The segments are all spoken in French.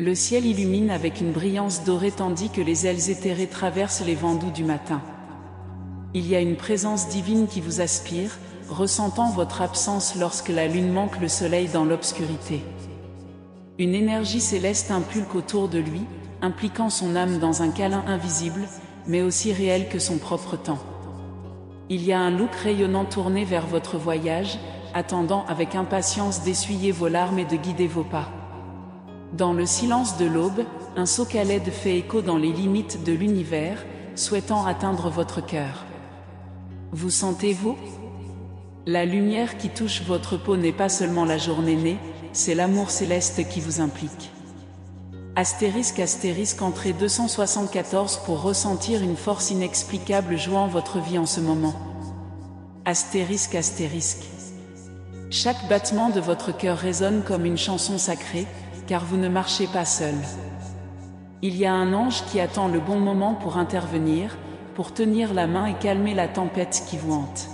Le ciel illumine avec une brillance dorée tandis que les ailes éthérées traversent les vents doux du matin. Il y a une présence divine qui vous aspire, ressentant votre absence lorsque la lune manque le soleil dans l'obscurité. Une énergie céleste impulque autour de lui, impliquant son âme dans un câlin invisible, mais aussi réel que son propre temps. Il y a un look rayonnant tourné vers votre voyage, attendant avec impatience d'essuyer vos larmes et de guider vos pas. Dans le silence de l'aube, un socalède fait écho dans les limites de l'univers, souhaitant atteindre votre cœur. Vous sentez-vous? La lumière qui touche votre peau n'est pas seulement la journée née, c'est l'amour céleste qui vous implique. *** entrée 274 pour ressentir une force inexplicable jouant votre vie en ce moment. ***. Chaque battement de votre cœur résonne comme une chanson sacrée, car vous ne marchez pas seul. Il y a un ange qui attend le bon moment pour intervenir, pour tenir la main et calmer la tempête qui vous hante.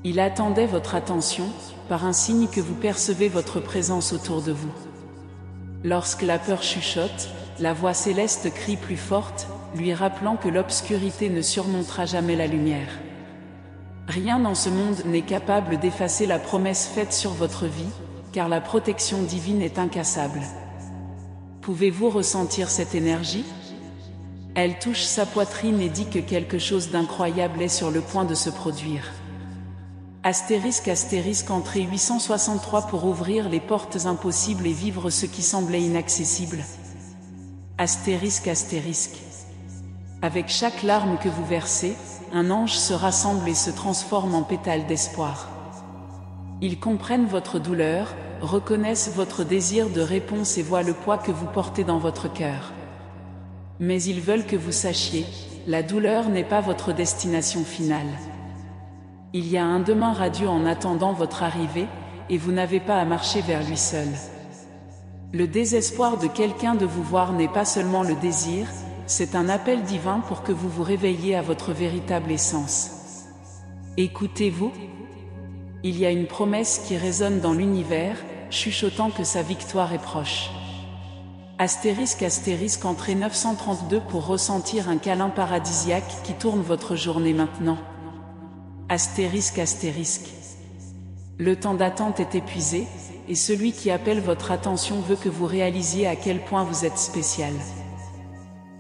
Il attendait votre attention, par un signe que vous percevez votre présence autour de vous. Lorsque la peur chuchote, la voix céleste crie plus forte, lui rappelant que l'obscurité ne surmontera jamais la lumière. Rien dans ce monde n'est capable d'effacer la promesse faite sur votre vie, car la protection divine est incassable. Pouvez-vous ressentir cette énergie? Elle touche sa poitrine et dit que quelque chose d'incroyable est sur le point de se produire. ***, entrée 863 pour ouvrir les portes impossibles et vivre ce qui semblait inaccessible. ***. Avec chaque larme que vous versez, un ange se rassemble et se transforme en pétales d'espoir. Ils comprennent votre douleur, reconnaissent votre désir de réponse et voient le poids que vous portez dans votre cœur. Mais ils veulent que vous sachiez, la douleur n'est pas votre destination finale. Il y a un demain radieux en attendant votre arrivée, et vous n'avez pas à marcher vers lui seul. Le désespoir de quelqu'un de vous voir n'est pas seulement le désir, c'est un appel divin pour que vous vous réveilliez à votre véritable essence. Écoutez-vous? Il y a une promesse qui résonne dans l'univers, chuchotant que sa victoire est proche. ***, entrée 932 pour ressentir un câlin paradisiaque qui tourne votre journée maintenant. ***. Le temps d'attente est épuisé, et celui qui appelle votre attention veut que vous réalisiez à quel point vous êtes spécial.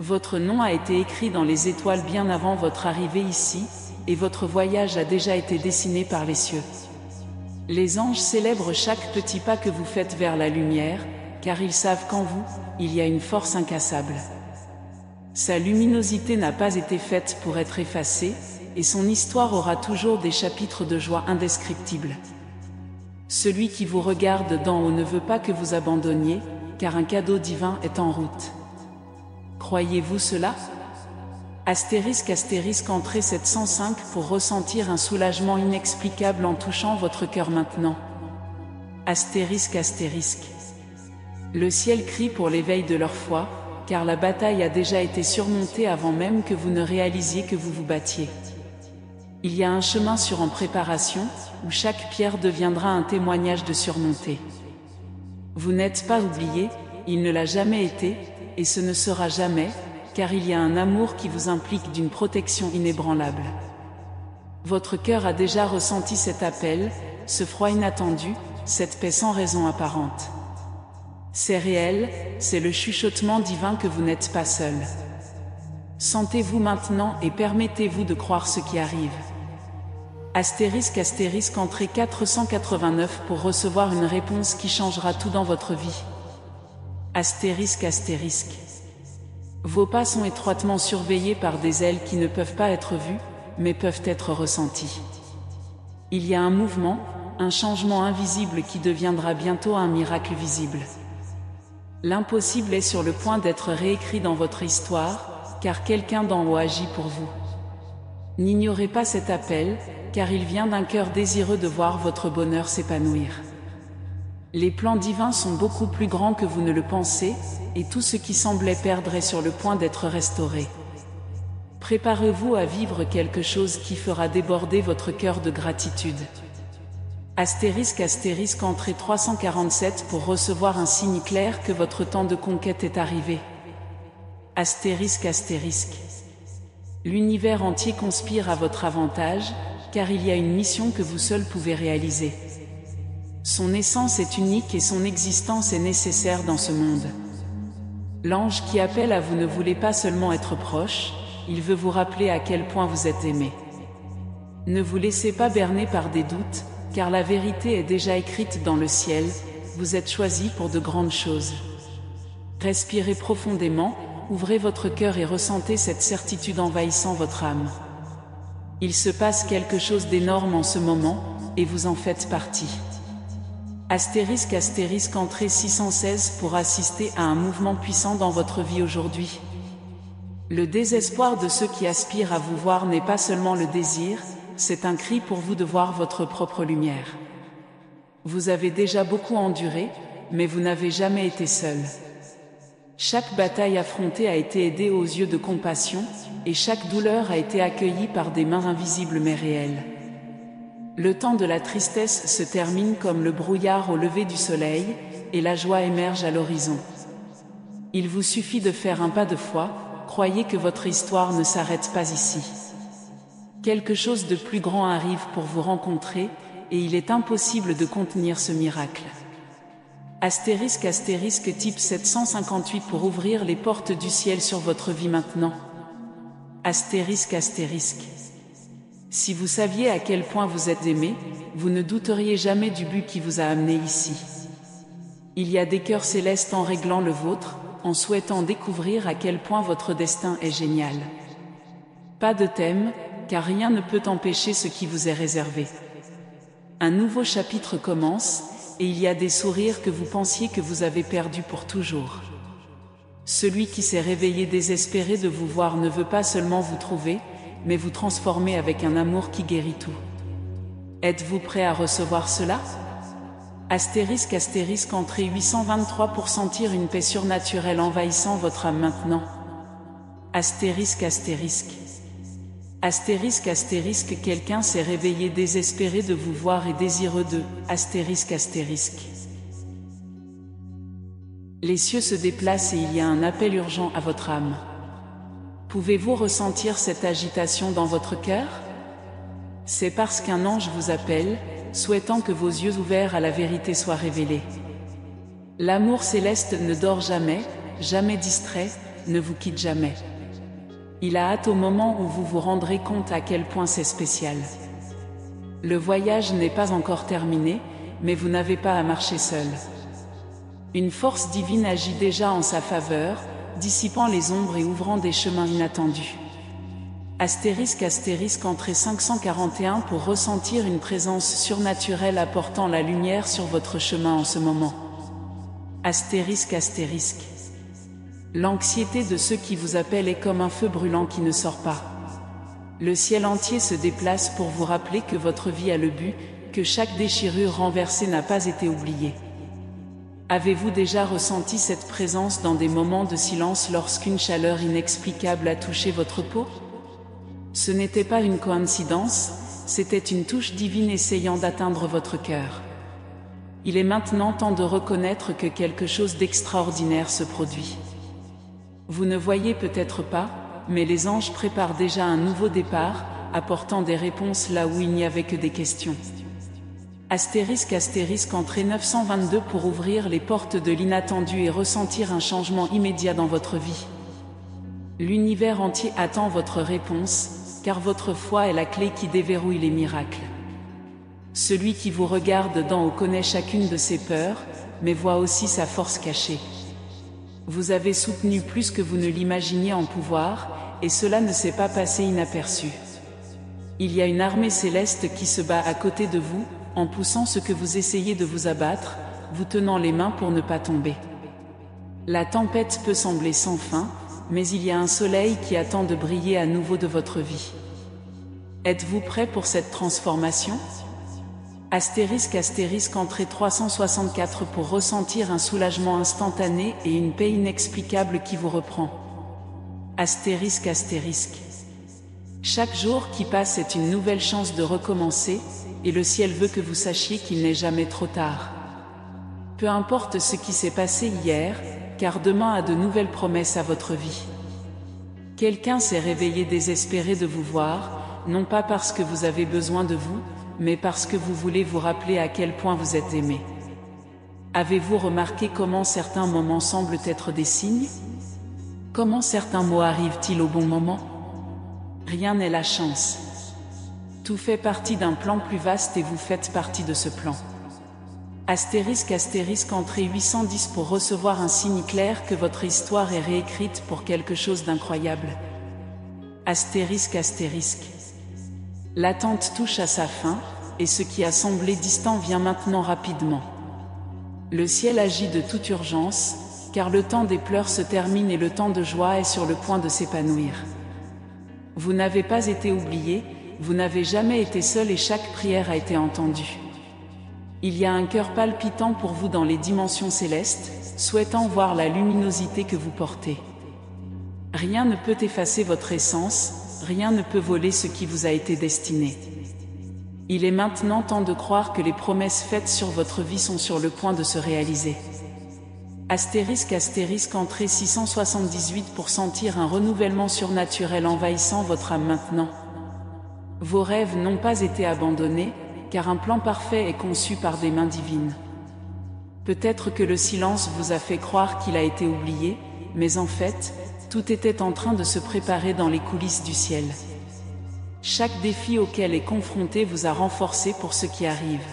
Votre nom a été écrit dans les étoiles bien avant votre arrivée ici, et votre voyage a déjà été dessiné par les cieux. Les anges célèbrent chaque petit pas que vous faites vers la lumière, car ils savent qu'en vous, il y a une force incassable. Sa luminosité n'a pas été faite pour être effacée, et son histoire aura toujours des chapitres de joie indescriptibles. Celui qui vous regarde d'en haut ne veut pas que vous abandonniez, car un cadeau divin est en route. Croyez-vous cela? ***, entrée 705 pour ressentir un soulagement inexplicable en touchant votre cœur maintenant. ***. Le ciel crie pour l'éveil de leur foi, car la bataille a déjà été surmontée avant même que vous ne réalisiez que vous vous battiez. Il y a un chemin en préparation, où chaque pierre deviendra un témoignage de surmontée. Vous n'êtes pas oublié, il ne l'a jamais été, et ce ne sera jamais, car il y a un amour qui vous implique d'une protection inébranlable. Votre cœur a déjà ressenti cet appel, ce froid inattendu, cette paix sans raison apparente. C'est réel, c'est le chuchotement divin que vous n'êtes pas seul. Sentez-vous maintenant et permettez-vous de croire ce qui arrive. ***, entrée 489 pour recevoir une réponse qui changera tout dans votre vie. ***. Vos pas sont étroitement surveillés par des ailes qui ne peuvent pas être vues, mais peuvent être ressenties. Il y a un mouvement, un changement invisible qui deviendra bientôt un miracle visible. L'impossible est sur le point d'être réécrit dans votre histoire, car quelqu'un d'en haut agit pour vous. N'ignorez pas cet appel, car il vient d'un cœur désireux de voir votre bonheur s'épanouir. Les plans divins sont beaucoup plus grands que vous ne le pensez, et tout ce qui semblait perdre est sur le point d'être restauré. Préparez-vous à vivre quelque chose qui fera déborder votre cœur de gratitude. Astérisque astérisque entrée 347 pour recevoir un signe clair que votre temps de conquête est arrivé. Astérisque astérisque. L'univers entier conspire à votre avantage, car il y a une mission que vous seul pouvez réaliser. Son essence est unique et son existence est nécessaire dans ce monde. L'ange qui appelle à vous ne voulait pas seulement être proche, il veut vous rappeler à quel point vous êtes aimé. Ne vous laissez pas berner par des doutes, car la vérité est déjà écrite dans le ciel, vous êtes choisi pour de grandes choses. Respirez profondément, ouvrez votre cœur et ressentez cette certitude envahissant votre âme. Il se passe quelque chose d'énorme en ce moment, et vous en faites partie. Astérisque astérisque entrée 616 pour assister à un mouvement puissant dans votre vie aujourd'hui. Le désespoir de ceux qui aspirent à vous voir n'est pas seulement le désir, c'est un cri pour vous de voir votre propre lumière. Vous avez déjà beaucoup enduré, mais vous n'avez jamais été seul. Chaque bataille affrontée a été aidée aux yeux de compassion, et chaque douleur a été accueillie par des mains invisibles mais réelles. Le temps de la tristesse se termine comme le brouillard au lever du soleil, et la joie émerge à l'horizon. Il vous suffit de faire un pas de foi, croyez que votre histoire ne s'arrête pas ici. Quelque chose de plus grand arrive pour vous rencontrer, et il est impossible de contenir ce miracle. Astérisque astérisque type 758 pour ouvrir les portes du ciel sur votre vie maintenant. Astérisque astérisque. Si vous saviez à quel point vous êtes aimé, vous ne douteriez jamais du but qui vous a amené ici. Il y a des cœurs célestes en réglant le vôtre, en souhaitant découvrir à quel point votre destin est génial. Pas de thème, car rien ne peut empêcher ce qui vous est réservé. Un nouveau chapitre commence, et il y a des sourires que vous pensiez que vous avez perdus pour toujours. Celui qui s'est réveillé désespéré de vous voir ne veut pas seulement vous trouver, mais vous transformer avec un amour qui guérit tout. Êtes-vous prêt à recevoir cela? Astérisque astérisque entrée 823 pour sentir une paix surnaturelle envahissant votre âme maintenant. Astérisque astérisque. Astérisque astérisque quelqu'un s'est réveillé désespéré de vous voir et désireux de astérisque astérisque. Les cieux se déplacent et il y a un appel urgent à votre âme. Pouvez-vous ressentir cette agitation dans votre cœur? C'est parce qu'un ange vous appelle, souhaitant que vos yeux ouverts à la vérité soient révélés. L'amour céleste ne dort jamais, jamais distrait, ne vous quitte jamais. Il a hâte au moment où vous vous rendrez compte à quel point c'est spécial. Le voyage n'est pas encore terminé, mais vous n'avez pas à marcher seul. Une force divine agit déjà en sa faveur, dissipant les ombres et ouvrant des chemins inattendus. Astérisque astérisque entrée 541 pour ressentir une présence surnaturelle apportant la lumière sur votre chemin en ce moment. Astérisque astérisque. L'anxiété de ceux qui vous appellent est comme un feu brûlant qui ne sort pas. Le ciel entier se déplace pour vous rappeler que votre vie a le but, que chaque déchirure renversée n'a pas été oubliée. Avez-vous déjà ressenti cette présence dans des moments de silence lorsqu'une chaleur inexplicable a touché votre peau? Ce n'était pas une coïncidence, c'était une touche divine essayant d'atteindre votre cœur. Il est maintenant temps de reconnaître que quelque chose d'extraordinaire se produit. Vous ne voyez peut-être pas, mais les anges préparent déjà un nouveau départ, apportant des réponses là où il n'y avait que des questions. Astérisque astérisque entrée 922 pour ouvrir les portes de l'inattendu et ressentir un changement immédiat dans votre vie. L'univers entier attend votre réponse, car votre foi est la clé qui déverrouille les miracles. Celui qui vous regarde d'en haut connaît chacune de ses peurs, mais voit aussi sa force cachée. Vous avez soutenu plus que vous ne l'imaginiez en pouvoir, et cela ne s'est pas passé inaperçu. Il y a une armée céleste qui se bat à côté de vous, en poussant ce que vous essayez de vous abattre, vous tenant les mains pour ne pas tomber. La tempête peut sembler sans fin, mais il y a un soleil qui attend de briller à nouveau de votre vie. Êtes-vous prêt pour cette transformation? Astérisque astérisque entrée 364 pour ressentir un soulagement instantané et une paix inexplicable qui vous reprend. Astérisque astérisque. Chaque jour qui passe est une nouvelle chance de recommencer, et le ciel veut que vous sachiez qu'il n'est jamais trop tard. Peu importe ce qui s'est passé hier, car demain a de nouvelles promesses à votre vie. Quelqu'un s'est réveillé désespéré de vous voir, non pas parce que vous avez besoin de vous, mais parce que vous voulez vous rappeler à quel point vous êtes aimé. Avez-vous remarqué comment certains moments semblent être des signes? Comment certains mots arrivent-ils au bon moment? Rien n'est la chance. Tout fait partie d'un plan plus vaste et vous faites partie de ce plan. Astérisque entrée 810 pour recevoir un signe clair que votre histoire est réécrite pour quelque chose d'incroyable. Astérisque. L'attente touche à sa fin, et ce qui a semblé distant vient maintenant rapidement. Le ciel agit de toute urgence, car le temps des pleurs se termine et le temps de joie est sur le point de s'épanouir. Vous n'avez pas été oublié, vous n'avez jamais été seul et chaque prière a été entendue. Il y a un cœur palpitant pour vous dans les dimensions célestes, souhaitant voir la luminosité que vous portez. Rien ne peut effacer votre essence, rien ne peut voler ce qui vous a été destiné. Il est maintenant temps de croire que les promesses faites sur votre vie sont sur le point de se réaliser. Astérisque entrée 678 pour sentir un renouvellement surnaturel envahissant votre âme maintenant. Vos rêves n'ont pas été abandonnés, car un plan parfait est conçu par des mains divines. Peut-être que le silence vous a fait croire qu'il a été oublié, mais en fait, tout était en train de se préparer dans les coulisses du ciel. Chaque défi auquel est confronté vous a renforcé pour ce qui arrive.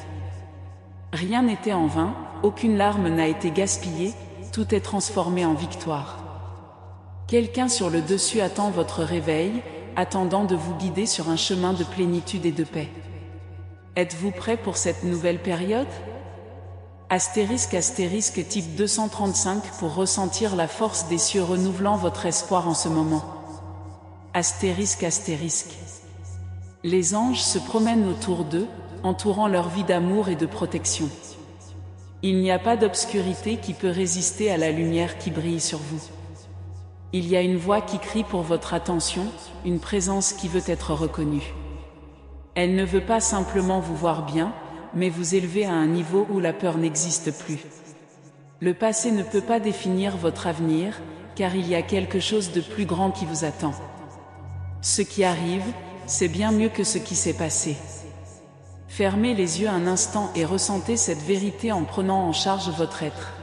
Rien n'était en vain, aucune larme n'a été gaspillée, tout est transformé en victoire. Quelqu'un sur le dessus attend votre réveil, attendant de vous guider sur un chemin de plénitude et de paix. Êtes-vous prêt pour cette nouvelle période? Astérisque type 235 pour ressentir la force des cieux renouvelant votre espoir en ce moment. Astérisque. Les anges se promènent autour d'eux, entourant leur vie d'amour et de protection. Il n'y a pas d'obscurité qui peut résister à la lumière qui brille sur vous. Il y a une voix qui crie pour votre attention, une présence qui veut être reconnue. Elle ne veut pas simplement vous voir bien, mais vous élever à un niveau où la peur n'existe plus. Le passé ne peut pas définir votre avenir, car il y a quelque chose de plus grand qui vous attend. Ce qui arrive, c'est bien mieux que ce qui s'est passé. Fermez les yeux un instant et ressentez cette vérité en prenant en charge votre être.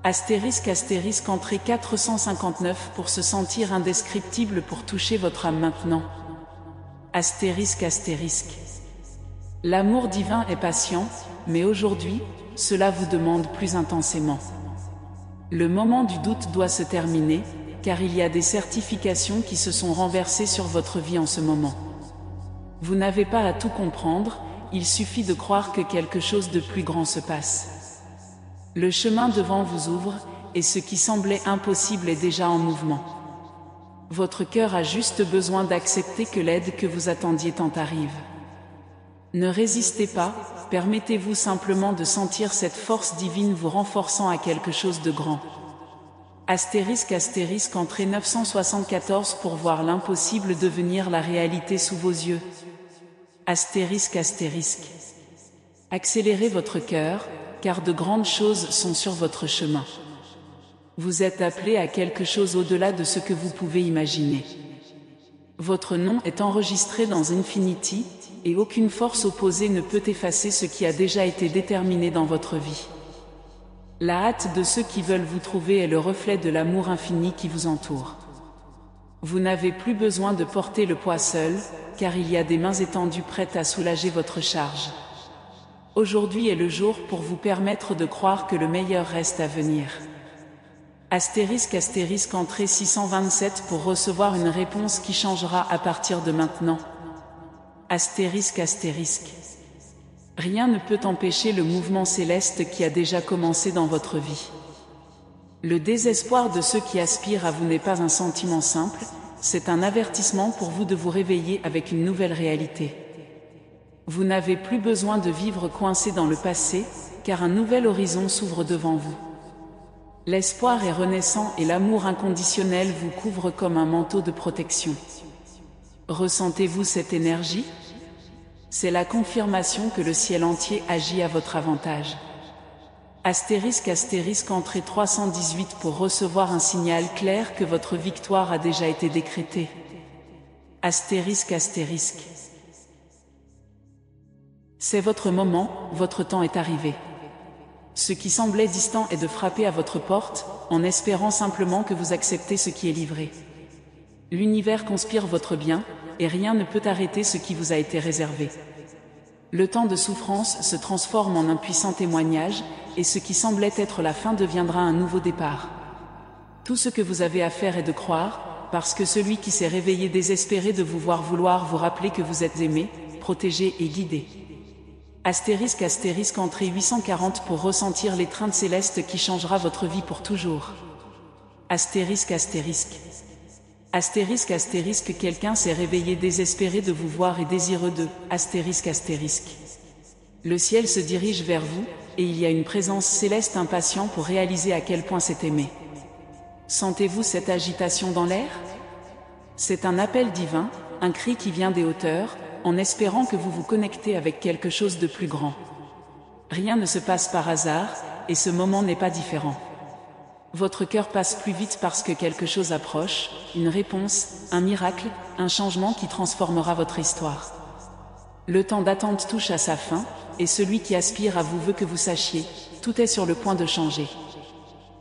Astérisque entrée 459 pour se sentir indescriptible pour toucher votre âme maintenant. Astérisque. L'amour divin est patient, mais aujourd'hui, cela vous demande plus intensément. Le moment du doute doit se terminer, car il y a des certifications qui se sont renversées sur votre vie en ce moment. Vous n'avez pas à tout comprendre, il suffit de croire que quelque chose de plus grand se passe. Le chemin devant vous ouvre, et ce qui semblait impossible est déjà en mouvement. Votre cœur a juste besoin d'accepter que l'aide que vous attendiez tant arrive. Ne résistez pas, permettez-vous simplement de sentir cette force divine vous renforçant à quelque chose de grand. Astérisque entrée 974 pour voir l'impossible devenir la réalité sous vos yeux. Astérisque. Accélérez votre cœur, car de grandes choses sont sur votre chemin. Vous êtes appelé à quelque chose au-delà de ce que vous pouvez imaginer. Votre nom est enregistré dans Infinity, et aucune force opposée ne peut effacer ce qui a déjà été déterminé dans votre vie. La hâte de ceux qui veulent vous trouver est le reflet de l'amour infini qui vous entoure. Vous n'avez plus besoin de porter le poids seul, car il y a des mains étendues prêtes à soulager votre charge. Aujourd'hui est le jour pour vous permettre de croire que le meilleur reste à venir. Astérisque entrée 627 pour recevoir une réponse qui changera à partir de maintenant. Astérisque. Rien ne peut empêcher le mouvement céleste qui a déjà commencé dans votre vie. Le désespoir de ceux qui aspirent à vous n'est pas un sentiment simple, c'est un avertissement pour vous de vous réveiller avec une nouvelle réalité. Vous n'avez plus besoin de vivre coincé dans le passé, car un nouvel horizon s'ouvre devant vous. L'espoir est renaissant et l'amour inconditionnel vous couvre comme un manteau de protection. Ressentez-vous cette énergie? C'est la confirmation que le ciel entier agit à votre avantage. Astérisque astérisque entrée 318 pour recevoir un signal clair que votre victoire a déjà été décrétée. Astérisque astérisque. C'est votre moment, votre temps est arrivé. Ce qui semblait distant est de frapper à votre porte, en espérant simplement que vous acceptez ce qui est livré. L'univers conspire votre bien, et rien ne peut arrêter ce qui vous a été réservé. Le temps de souffrance se transforme en un puissant témoignage, et ce qui semblait être la fin deviendra un nouveau départ. Tout ce que vous avez à faire est de croire, parce que celui qui s'est réveillé désespéré de vous voir vouloir vous rappeler que vous êtes aimé, protégé et guidé. Astérisque astérisque entrée 840 pour ressentir l'étreinte céleste qui changera votre vie pour toujours. Astérisque astérisque. Astérisque astérisque quelqu'un s'est réveillé désespéré de vous voir et désireux de, astérisque astérisque. Le ciel se dirige vers vous, et il y a une présence céleste impatient pour réaliser à quel point c'est aimé. Sentez-vous cette agitation dans l'air? C'est un appel divin, un cri qui vient des hauteurs, en espérant que vous vous connectez avec quelque chose de plus grand. Rien ne se passe par hasard, et ce moment n'est pas différent. Votre cœur passe plus vite parce que quelque chose approche, une réponse, un miracle, un changement qui transformera votre histoire. Le temps d'attente touche à sa fin, et celui qui aspire à vous veut que vous sachiez, tout est sur le point de changer.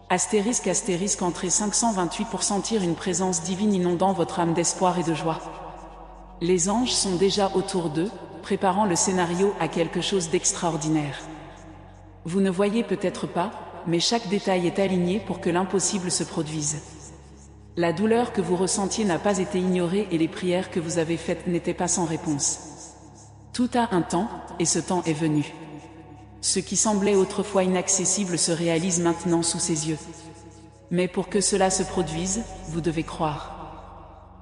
Astérisque astérisque entrée 528 pour sentir une présence divine inondant votre âme d'espoir et de joie. Les anges sont déjà autour d'eux, préparant le scénario à quelque chose d'extraordinaire. Vous ne voyez peut-être pas, mais chaque détail est aligné pour que l'impossible se produise. La douleur que vous ressentiez n'a pas été ignorée et les prières que vous avez faites n'étaient pas sans réponse. Tout a un temps, et ce temps est venu. Ce qui semblait autrefois inaccessible se réalise maintenant sous ses yeux. Mais pour que cela se produise, vous devez croire.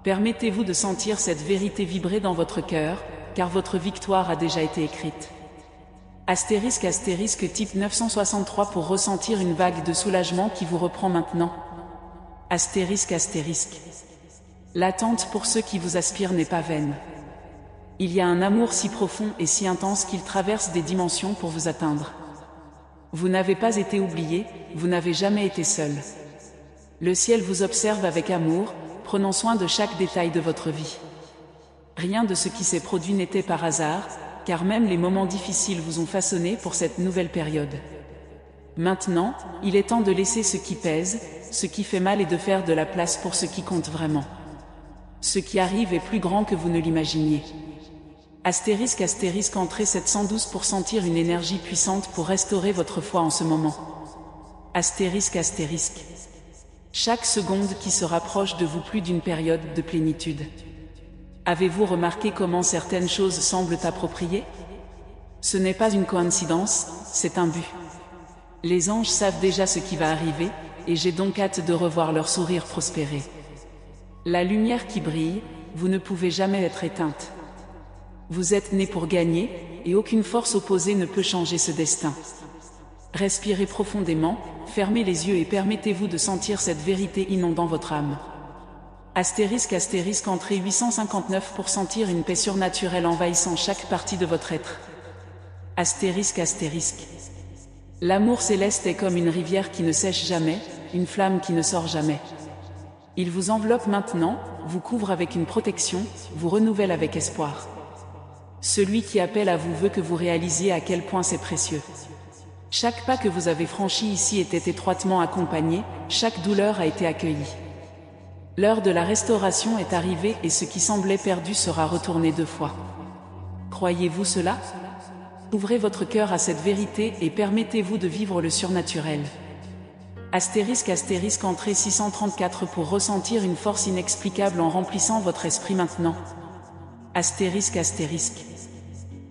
Permettez-vous de sentir cette vérité vibrer dans votre cœur, car votre victoire a déjà été écrite. Astérisque astérisque type 963 pour ressentir une vague de soulagement qui vous reprend maintenant. Astérisque astérisque. L'attente pour ceux qui vous aspirent n'est pas vaine. Il y a un amour si profond et si intense qu'il traverse des dimensions pour vous atteindre. Vous n'avez pas été oublié, vous n'avez jamais été seul. Le ciel vous observe avec amour, prenant soin de chaque détail de votre vie. Rien de ce qui s'est produit n'était par hasard, car même les moments difficiles vous ont façonné pour cette nouvelle période. Maintenant, il est temps de laisser ce qui pèse, ce qui fait mal et de faire de la place pour ce qui compte vraiment. Ce qui arrive est plus grand que vous ne l'imaginiez. Astérisque astérisque entrée 712 pour sentir une énergie puissante pour restaurer votre foi en ce moment. Astérisque astérisque. Chaque seconde qui se rapproche de vous plus d'une période de plénitude. Avez-vous remarqué comment certaines choses semblent appropriées? Ce n'est pas une coïncidence, c'est un but. Les anges savent déjà ce qui va arriver, et j'ai donc hâte de revoir leur sourire prospérer. La lumière qui brille, vous ne pouvez jamais être éteinte. Vous êtes né pour gagner, et aucune force opposée ne peut changer ce destin. Respirez profondément, fermez les yeux et permettez-vous de sentir cette vérité inondant votre âme. Astérisque astérisque entrée 859 pour sentir une paix surnaturelle envahissant chaque partie de votre être. Astérisque astérisque. L'amour céleste est comme une rivière qui ne sèche jamais, une flamme qui ne sort jamais. Il vous enveloppe maintenant, vous couvre avec une protection, vous renouvelle avec espoir. Celui qui appelle à vous veut que vous réalisiez à quel point c'est précieux. Chaque pas que vous avez franchi ici était étroitement accompagné, chaque douleur a été accueillie. L'heure de la restauration est arrivée et ce qui semblait perdu sera retourné 2 fois. Croyez-vous cela? Ouvrez votre cœur à cette vérité et permettez-vous de vivre le surnaturel. Astérisque astérisque entrée 634 pour ressentir une force inexplicable en remplissant votre esprit maintenant. Astérisque astérisque.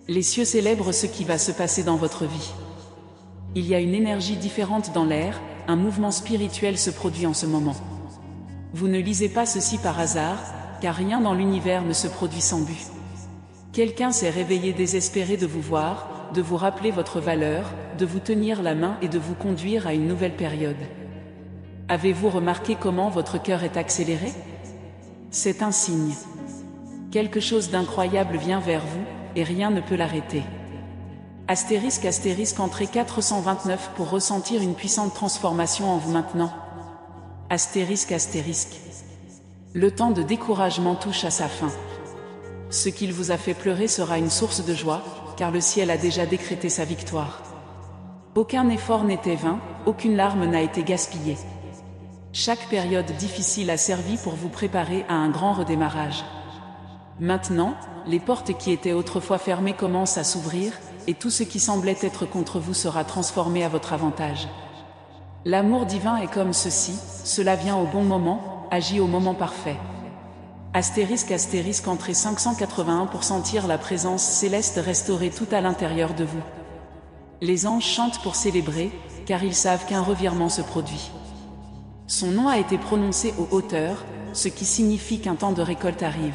Les cieux célèbrent ce qui va se passer dans votre vie. Il y a une énergie différente dans l'air, un mouvement spirituel se produit en ce moment. Vous ne lisez pas ceci par hasard, car rien dans l'univers ne se produit sans but. Quelqu'un s'est réveillé désespéré de vous voir, de vous rappeler votre valeur, de vous tenir la main et de vous conduire à une nouvelle période. Avez-vous remarqué comment votre cœur est accéléré? C'est un signe. Quelque chose d'incroyable vient vers vous, et rien ne peut l'arrêter. Astérisque astérisque entrée 429 pour ressentir une puissante transformation en vous maintenant. Astérisque astérisque. Le temps de découragement touche à sa fin. Ce qu'il vous a fait pleurer sera une source de joie, car le ciel a déjà décrété sa victoire. Aucun effort n'était vain, aucune larme n'a été gaspillée. Chaque période difficile a servi pour vous préparer à un grand redémarrage. Maintenant, les portes qui étaient autrefois fermées commencent à s'ouvrir, et tout ce qui semblait être contre vous sera transformé à votre avantage. L'amour divin est comme ceci, cela vient au bon moment, agit au moment parfait. Astérisque astérisque entrée 581 pour sentir la présence céleste restaurer tout à l'intérieur de vous. Les anges chantent pour célébrer, car ils savent qu'un revirement se produit. Son nom a été prononcé aux hauteurs, ce qui signifie qu'un temps de récolte arrive.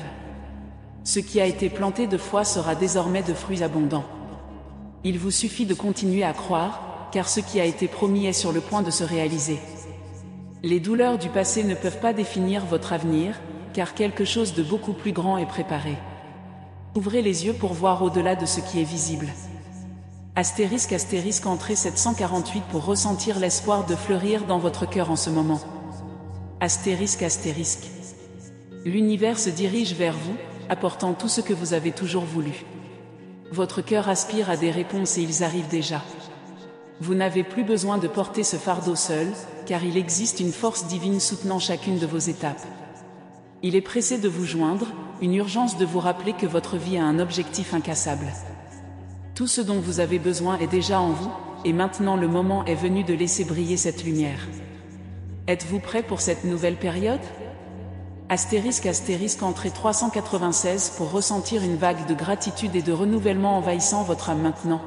Ce qui a été planté de foi sera désormais de fruits abondants. Il vous suffit de continuer à croire, car ce qui a été promis est sur le point de se réaliser. Les douleurs du passé ne peuvent pas définir votre avenir, car quelque chose de beaucoup plus grand est préparé. Ouvrez les yeux pour voir au-delà de ce qui est visible. Astérisque astérisque entrée 748 pour ressentir l'espoir de fleurir dans votre cœur en ce moment. Astérisque astérisque. L'univers se dirige vers vous, apportant tout ce que vous avez toujours voulu. Votre cœur aspire à des réponses et ils arrivent déjà. Vous n'avez plus besoin de porter ce fardeau seul, car il existe une force divine soutenant chacune de vos étapes. Il est pressé de vous joindre, une urgence de vous rappeler que votre vie a un objectif incassable. Tout ce dont vous avez besoin est déjà en vous, et maintenant le moment est venu de laisser briller cette lumière. Êtes-vous prêt pour cette nouvelle période ? Astérisque astérisque entrée 396 pour ressentir une vague de gratitude et de renouvellement envahissant votre âme maintenant.